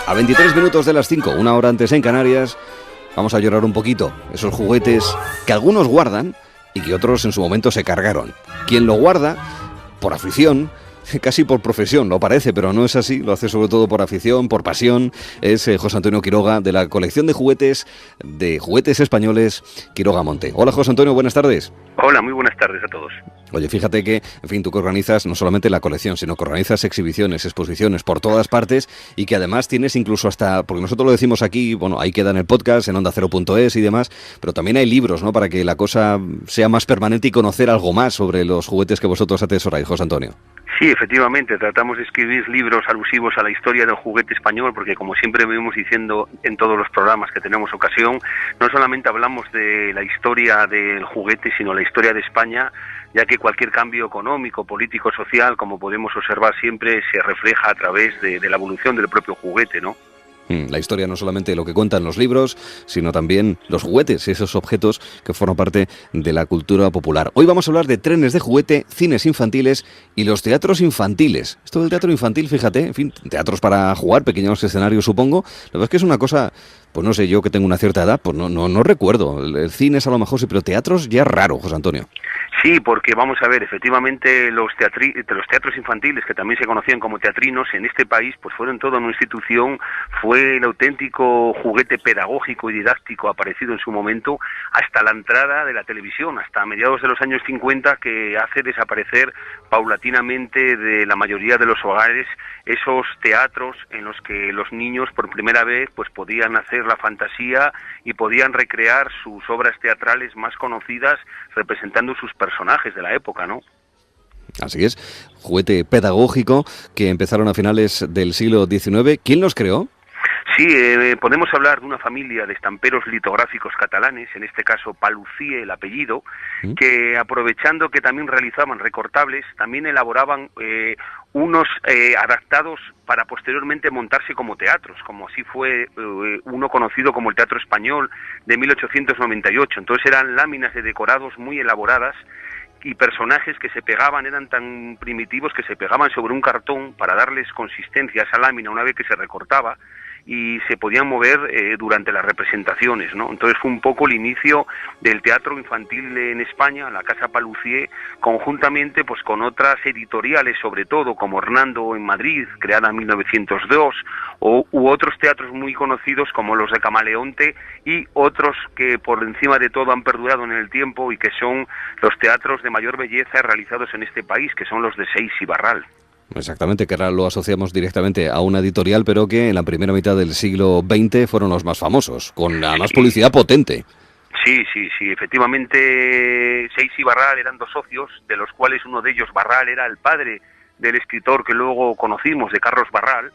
A 23 minutos de las 5, una hora antes en Canarias, vamos a llorar un poquito. Esos juguetes que algunos guardan y que otros en su momento se cargaron. Quien lo guarda, por afición, casi por profesión, lo parece, pero no es así, lo hace sobre todo por afición, por pasión, es José Antonio Quiroga, de la colección de juguetes españoles Quiroga Monte. Hola José Antonio, buenas tardes. Hola, muy buenas tardes a todos. Oye, fíjate que, en fin, tú que organizas no solamente la colección, sino que organizas exhibiciones, exposiciones por todas partes y que además tienes incluso hasta, porque nosotros lo decimos aquí, bueno, ahí queda en el podcast, en OndaCero.es y demás, pero también hay libros, ¿no?, para que la cosa sea más permanente y conocer algo más sobre los juguetes que vosotros atesoráis, José Antonio. Sí, efectivamente, tratamos de escribir libros alusivos a la historia del juguete español, porque como siempre venimos diciendo en todos los programas que tenemos ocasión, no solamente hablamos de la historia del juguete, sino la historia de España, ya que cualquier cambio económico, político, social, como podemos observar siempre, se refleja a través de la evolución del propio juguete, ¿no? La historia no solamente lo que cuentan los libros, sino también los juguetes, esos objetos que forman parte de la cultura popular. Hoy vamos a hablar de trenes de juguete, cines infantiles y los teatros infantiles. Esto del teatro infantil, fíjate, en fin, teatros para jugar, pequeños escenarios supongo. La verdad es que es una cosa, pues no sé, yo que tengo una cierta edad, pues no recuerdo. El cine es a lo mejor sí, pero teatros ya es raro, José Antonio. Sí, porque vamos a ver, efectivamente los teatros infantiles, que también se conocían como teatrinos, en este país pues fueron toda una institución, fue el auténtico juguete pedagógico y didáctico aparecido en su momento, hasta la entrada de la televisión, hasta mediados de los años 50, que hace desaparecer paulatinamente de la mayoría de los hogares esos teatros en los que los niños por primera vez pues podían hacer la fantasía y podían recrear sus obras teatrales más conocidas representando sus personajes de la época, ¿no? Así es, juguete pedagógico que empezaron a finales del siglo XIX. ¿Quién los creó? Sí, podemos hablar de una familia de estamperos litográficos catalanes, en este caso Paluzie, el apellido, que aprovechando que también realizaban recortables, también elaboraban unos adaptados para posteriormente montarse como teatros, como así fue uno conocido como el Teatro Español de 1898. Entonces eran láminas de decorados muy elaboradas y personajes que se pegaban, eran tan primitivos que se pegaban sobre un cartón para darles consistencia a esa lámina una vez que se recortaba, y se podían mover durante las representaciones, ¿no? Entonces fue un poco el inicio del teatro infantil en España, la Casa Paluzie, conjuntamente pues con otras editoriales, sobre todo como Hernando en Madrid, creada en 1902, u otros teatros muy conocidos como los de Camaleonte y otros que por encima de todo han perdurado en el tiempo y que son los teatros de mayor belleza realizados en este país, que son los de Seix y Barral. Exactamente, que ahora lo asociamos directamente a una editorial, pero que en la primera mitad del siglo XX fueron los más famosos, con además publicidad potente. Sí, efectivamente Seix y Barral eran dos socios, de los cuales uno de ellos, Barral, era el padre del escritor que luego conocimos, de Carlos Barral,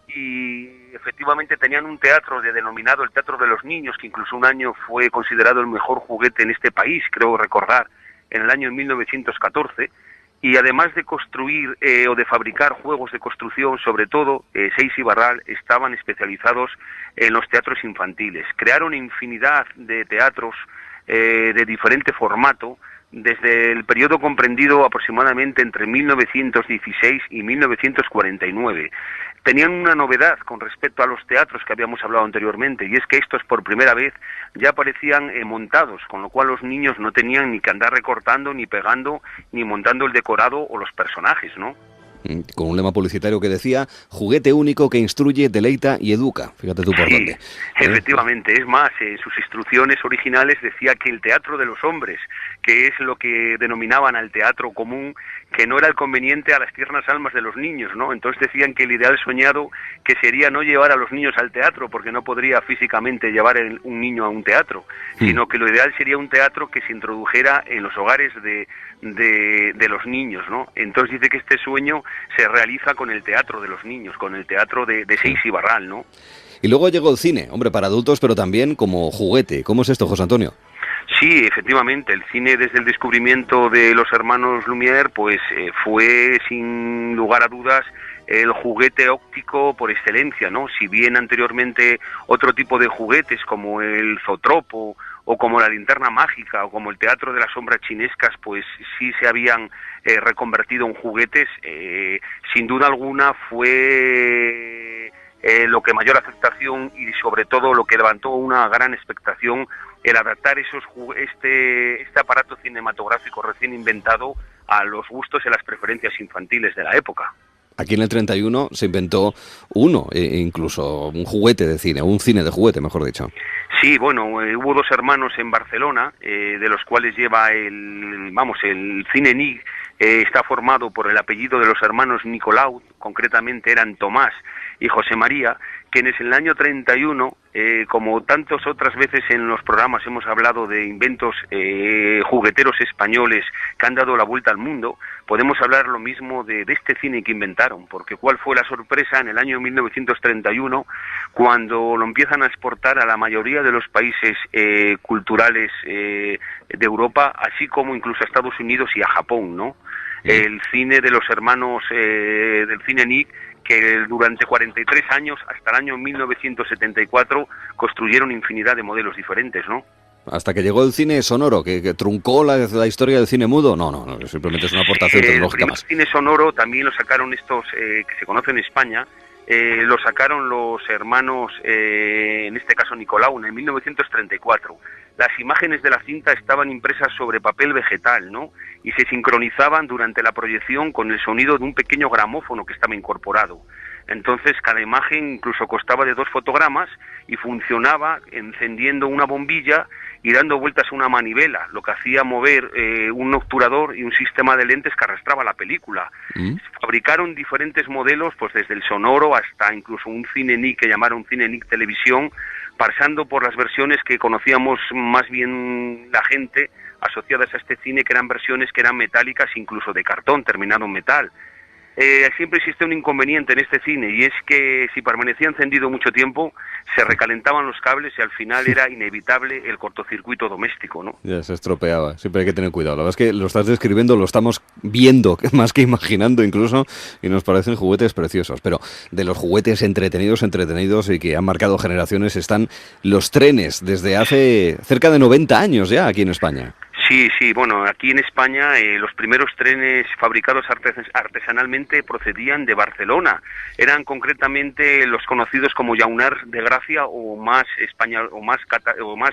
y efectivamente tenían un teatro denominado el Teatro de los Niños, que incluso un año fue considerado el mejor juguete en este país, creo recordar, en el año 1914, y además de construir o de fabricar juegos de construcción, sobre todo, Seix y Barral estaban especializados en los teatros infantiles. Crearon infinidad de teatros de diferente formato, desde el periodo comprendido aproximadamente entre 1916 y 1949. Tenían una novedad con respecto a los teatros que habíamos hablado anteriormente, y es que estos por primera vez ya aparecían montados, con lo cual los niños no tenían ni que andar recortando, ni pegando, ni montando el decorado o los personajes, ¿no? Con un lema publicitario que decía: juguete único que instruye, deleita y educa. Fíjate tú por dónde. Efectivamente, es más, en sus instrucciones originales decía que el teatro de los hombres, que es lo que denominaban al teatro común, que no era el conveniente a las tiernas almas de los niños, ¿no? Entonces decían que el ideal soñado que sería no llevar a los niños al teatro, porque no podría físicamente llevar un niño a un teatro, sino que lo ideal sería un teatro que se introdujera en los hogares de los niños, ¿no? Entonces dice que este sueño se realiza con el teatro de los niños, con el teatro de Seix y Barral, ¿no? Y luego llegó el cine, hombre, para adultos, pero también como juguete. ¿Cómo es esto, José Antonio? Sí, efectivamente, el cine desde el descubrimiento de los hermanos Lumière, pues fue sin lugar a dudas el juguete óptico por excelencia, ¿no? Si bien anteriormente otro tipo de juguetes como el zootropo o como la linterna mágica o como el teatro de las sombras chinescas, pues sí se habían reconvertido en juguetes, sin duda alguna fue lo que mayor aceptación y sobre todo lo que levantó una gran expectación, el adaptar este aparato cinematográfico recién inventado a los gustos y las preferencias infantiles de la época. Aquí en el 31 se inventó incluso un juguete de cine, un cine de juguete, mejor dicho. Sí, bueno, hubo dos hermanos en Barcelona, de los cuales lleva el Cine Nick, está formado por el apellido de los hermanos Nicolau, concretamente eran Tomás y José María, quienes en el año 31, como tantas otras veces en los programas hemos hablado de inventos jugueteros españoles que han dado la vuelta al mundo, podemos hablar lo mismo de este cine que inventaron, porque ¿cuál fue la sorpresa en el año 1931 cuando lo empiezan a exportar a la mayoría de los países culturales de Europa, así como incluso a Estados Unidos y a Japón, ¿no? El cine de los hermanos del Cine Nick, que durante 43 años, hasta el año 1974, construyeron infinidad de modelos diferentes, ¿no? Hasta que llegó el cine sonoro, que truncó la historia del cine mudo. No, simplemente es una aportación tecnológica más. El cine sonoro también lo sacaron estos que se conocen en España, lo sacaron los hermanos, en este caso Nicolau, en 1934. Las imágenes de la cinta estaban impresas sobre papel vegetal, ¿no? Y se sincronizaban durante la proyección con el sonido de un pequeño gramófono que estaba incorporado. Entonces cada imagen incluso constaba de 2 fotogramas y funcionaba encendiendo una bombilla y dando vueltas a una manivela, lo que hacía mover un obturador y un sistema de lentes que arrastraba la película. Fabricaron diferentes modelos, pues desde el sonoro hasta incluso un Cine Nick que llamaron Cine Nick Televisión, pasando por las versiones que conocíamos más bien la gente asociadas a este cine, que eran versiones que eran metálicas, incluso de cartón terminado en metal. Siempre existe un inconveniente en este cine, y es que si permanecía encendido mucho tiempo, se recalentaban los cables y al final era inevitable el cortocircuito doméstico, ¿no? Ya se estropeaba, siempre hay que tener cuidado. La verdad es que lo estás describiendo, lo estamos viendo, más que imaginando incluso, y nos parecen juguetes preciosos. Pero de los juguetes entretenidos y que han marcado generaciones están los trenes, desde hace cerca de 90 años ya aquí en España. Sí, bueno, aquí en España los primeros trenes fabricados artesanalmente procedían de Barcelona. Eran concretamente los conocidos como llaunar de Gracia o más español o más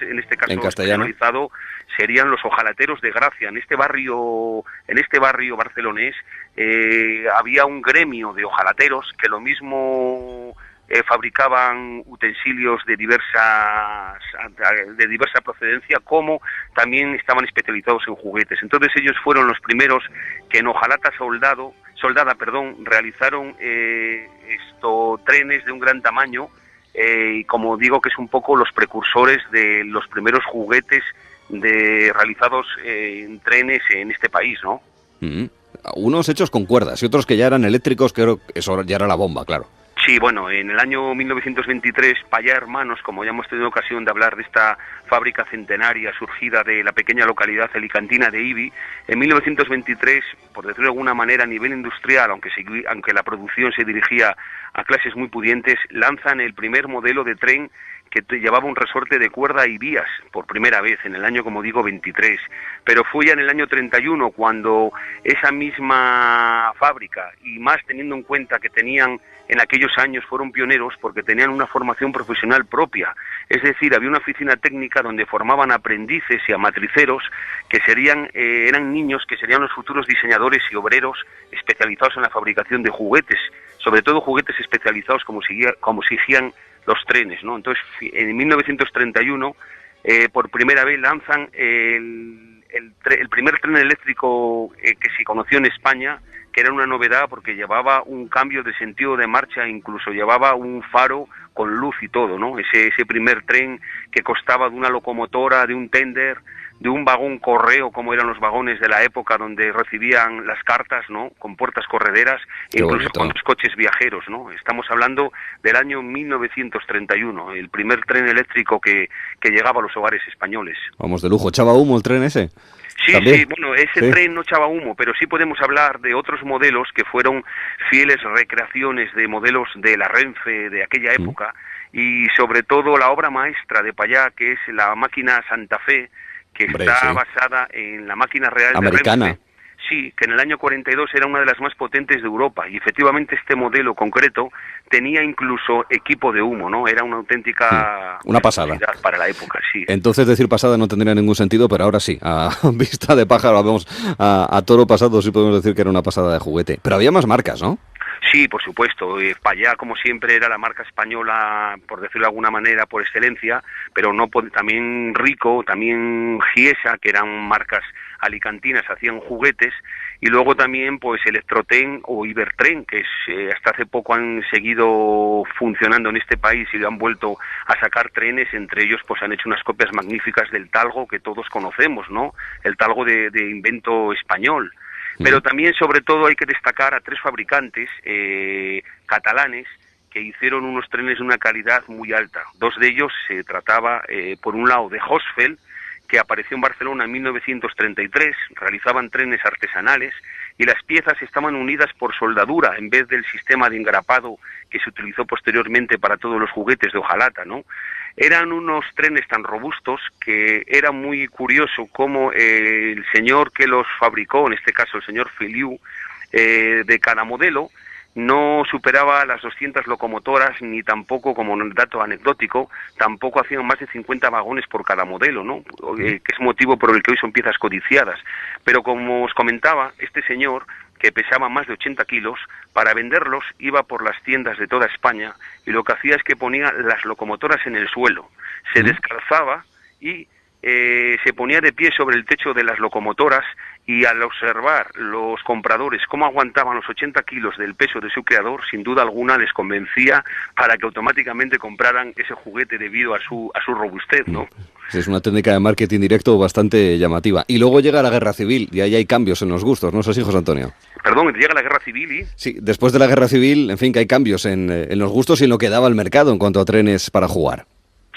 en este caso españolizado serían los ojalateros de Gracia. En este barrio barcelonés había un gremio de ojalateros que lo mismo fabricaban utensilios de diversa procedencia, como también estaban especializados en juguetes. Entonces ellos fueron los primeros que en hojalata soldada, realizaron trenes de un gran tamaño, y como digo, que es un poco los precursores de los primeros juguetes realizados en trenes en este país, ¿no? Unos hechos con cuerdas y otros que ya eran eléctricos, creo que eso ya era la bomba, claro. Sí, bueno, en el año 1923, Payá Hermanos, como ya hemos tenido ocasión de hablar de esta fábrica centenaria surgida de la pequeña localidad alicantina de Ibi, en 1923, por decirlo de alguna manera a nivel industrial, aunque la producción se dirigía a clases muy pudientes, lanzan el primer modelo de tren que llevaba un resorte de cuerda y vías por primera vez en el año, como digo, 23. Pero fue ya en el año 31 cuando esa misma fábrica, y más teniendo en cuenta que tenían en aquellos años, fueron pioneros porque tenían una formación profesional propia. Es decir, había una oficina técnica donde formaban aprendices y amatriceros que eran niños que serían los futuros diseñadores y obreros especializados en la fabricación de juguetes, sobre todo juguetes especializados como exigían los trenes, ¿no? Entonces, en 1931, por primera vez lanzan el primer tren eléctrico que se conoció en España, que era una novedad porque llevaba un cambio de sentido de marcha, incluso llevaba un faro con luz y todo, ¿no? Ese primer tren que costaba de una locomotora, de un tender, de un vagón correo, como eran los vagones de la época donde recibían las cartas, ¿no? Con puertas correderas, incluso con los coches viajeros, ¿no? Estamos hablando del año 1931, el primer tren eléctrico que llegaba a los hogares españoles. Vamos, de lujo. ¿Echaba humo el tren ese? Sí, ¿también? Sí, bueno, ese tren no echaba humo, pero sí podemos hablar de otros modelos que fueron fieles recreaciones de modelos de la Renfe de aquella época, y sobre todo la obra maestra de Payá, que es la máquina Santa Fe, que está basada en la máquina real americana. de Renfe. sí, que en el año 42 era una de las más potentes de Europa, y efectivamente este modelo concreto tenía incluso equipo de humo, ¿no? Era una auténtica una pasada para la época, sí. Entonces decir pasada no tendría ningún sentido, pero ahora sí, a vista de pájaro, vamos, a toro pasado sí podemos decir que era una pasada de juguete. Pero había más marcas, ¿no? Sí, por supuesto. Payá, como siempre, era la marca española, por decirlo de alguna manera, por excelencia, pero no también Rico, también Giesa, que eran marcas alicantinas, hacían juguetes, y luego también pues Electrotren o Ibertren, que hasta hace poco han seguido funcionando en este país y han vuelto a sacar trenes. Entre ellos pues han hecho unas copias magníficas del Talgo que todos conocemos, ¿no? El Talgo de invento español. Pero también, sobre todo, hay que destacar a 3 fabricantes catalanes que hicieron unos trenes de una calidad muy alta. 2 de ellos se trataba, por un lado, de Hosfeld, que apareció en Barcelona en 1933, realizaban trenes artesanales y las piezas estaban unidas por soldadura en vez del sistema de engrapado que se utilizó posteriormente para todos los juguetes de hojalata, ¿no? Eran unos trenes tan robustos que era muy curioso cómo el señor que los fabricó, en este caso el señor Feliu, de cada modelo, no superaba las 200 locomotoras, ni tampoco, como un dato anecdótico, tampoco hacían más de 50 vagones por cada modelo, ¿no? Que es motivo por el que hoy son piezas codiciadas. Pero como os comentaba, este señor, que pesaba más de 80 kilos, para venderlos iba por las tiendas de toda España y lo que hacía es que ponía las locomotoras en el suelo, se descalzaba y se ponía de pie sobre el techo de las locomotoras, y al observar los compradores cómo aguantaban los 80 kilos del peso de su creador, sin duda alguna les convencía para que automáticamente compraran ese juguete debido a su robustez, ¿no? Es una técnica de marketing directo bastante llamativa. Y luego llega la Guerra Civil y ahí hay cambios en los gustos, ¿no es así, José Antonio? Perdón, llega la Guerra Civil y... Sí, después de la Guerra Civil, en fin, que hay cambios en los gustos y en lo que daba el mercado en cuanto a trenes para jugar.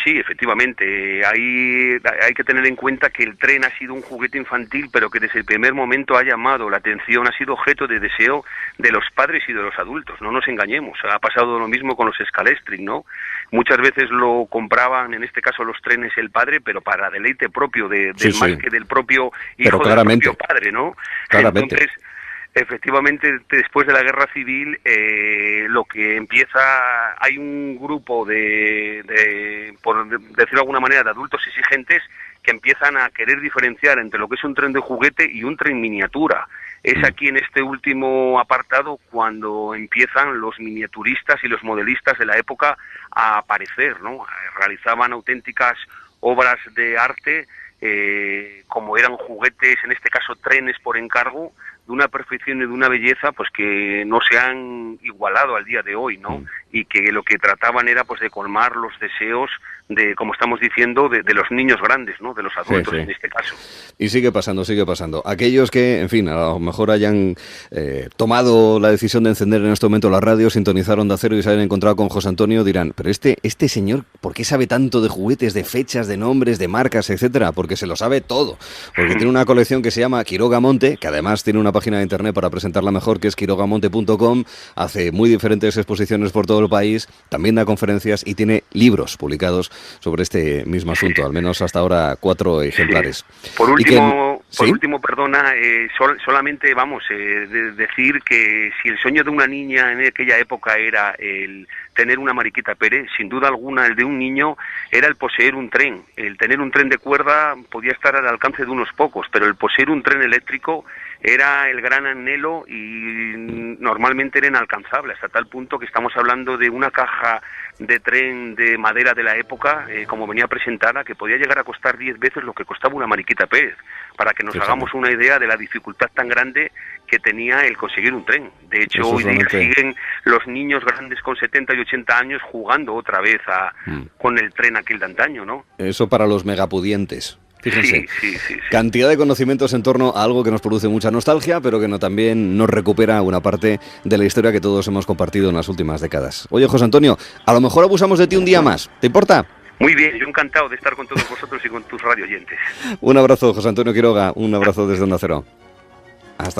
Sí, efectivamente. Hay que tener en cuenta que el tren ha sido un juguete infantil, pero que desde el primer momento ha llamado la atención, ha sido objeto de deseo de los padres y de los adultos. No nos engañemos. Ha pasado lo mismo con los Scalextric, ¿no? Muchas veces lo compraban, en este caso los trenes, el padre, pero para deleite propio más que del propio hijo del propio padre, ¿no? Claramente. Entonces, efectivamente, después de la Guerra Civil, lo que empieza, hay un grupo por decirlo de alguna manera, de adultos exigentes que empiezan a querer diferenciar entre lo que es un tren de juguete y un tren miniatura. Es aquí en este último apartado cuando empiezan los miniaturistas y los modelistas de la época a aparecer, ¿no? Realizaban auténticas obras de arte, como eran juguetes, en este caso trenes por encargo, de una perfección y de una belleza pues que no se han igualado al día de hoy, ¿no? Y que lo que trataban era pues de colmar los deseos de, como estamos diciendo, de los niños grandes, ¿no? De los adultos, en este caso. Y sigue pasando, sigue pasando. Aquellos que, en fin, a lo mejor hayan tomado la decisión de encender en este momento la radio, sintonizar Onda Cero y se hayan encontrado con José Antonio, dirán, pero este señor, ¿por qué sabe tanto de juguetes, de fechas, de nombres, de marcas, etcétera? Porque se lo sabe todo. Porque tiene una colección que se llama Quiroga Monte, que además tiene una página de internet para presentarla mejor, que es quirogamonte.com, hace muy diferentes exposiciones por todo el país, también da conferencias y tiene libros publicados sobre este mismo asunto, al menos hasta ahora 4 ejemplares. Por último, perdona, solamente decir que si el sueño de una niña en aquella época era el tener una Mariquita Pérez, sin duda alguna el de un niño era el poseer un tren. El tener un tren de cuerda podía estar al alcance de unos pocos, pero el poseer un tren eléctrico era el gran anhelo y normalmente era inalcanzable, hasta tal punto que estamos hablando de una caja de tren de madera de la época, como venía presentada, que podía llegar a costar 10 veces lo que costaba una Mariquita Pérez, para que nos hagamos una idea de la dificultad tan grande que tenía el conseguir un tren. De hecho, hoy día siguen los niños grandes con 70 y 80 años jugando otra vez con el tren aquel de antaño, ¿no? Eso para los megapudientes. Fíjense, sí. Cantidad de conocimientos en torno a algo que nos produce mucha nostalgia, pero que también nos recupera una parte de la historia que todos hemos compartido en las últimas décadas. Oye, José Antonio, a lo mejor abusamos de ti un día más, ¿te importa? Muy bien, yo encantado de estar con todos vosotros y con tus radio oyentes. Un abrazo, José Antonio Quiroga, un abrazo desde Onda Cero. Hasta